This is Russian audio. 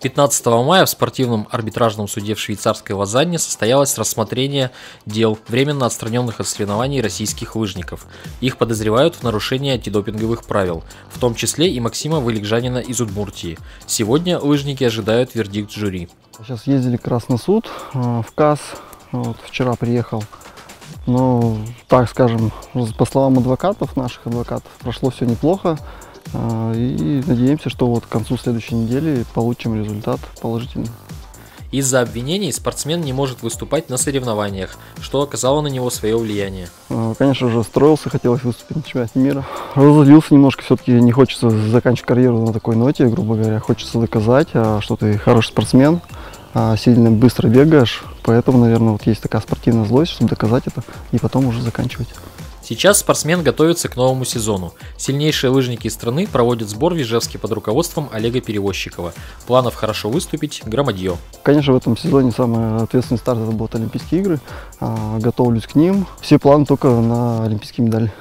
15 мая в спортивном арбитражном суде в швейцарской Лозанне состоялось рассмотрение дел временно отстраненных от соревнований российских лыжников. Их подозревают в нарушении антидопинговых правил, в том числе и Максима Вылегжанина из Удмуртии. Сегодня лыжники ожидают вердикт жюри. Сейчас ездили как раз на суд в КАС, вчера приехал. Но, так скажем, по словам адвокатов, наших адвокатов, прошло все неплохо. И надеемся, что к концу следующей недели получим результат положительный. Из-за обвинений спортсмен не может выступать на соревнованиях, что оказало на него свое влияние. Конечно же, строился, хотелось выступить на чемпионате мира. Разозлился немножко, все-таки не хочется заканчивать карьеру на такой ноте, грубо говоря. Хочется доказать, что ты хороший спортсмен, сильно быстро бегаешь. Поэтому, наверное, есть такая спортивная злость, чтобы доказать это и потом уже заканчивать. Сейчас спортсмен готовится к новому сезону. Сильнейшие лыжники страны проводят сбор в Ижевске под руководством Олега Перевозчикова. Планов хорошо выступить громадье. Конечно, в этом сезоне самый ответственный старт это будут Олимпийские игры. Готовлюсь к ним. Все планы только на олимпийские медали.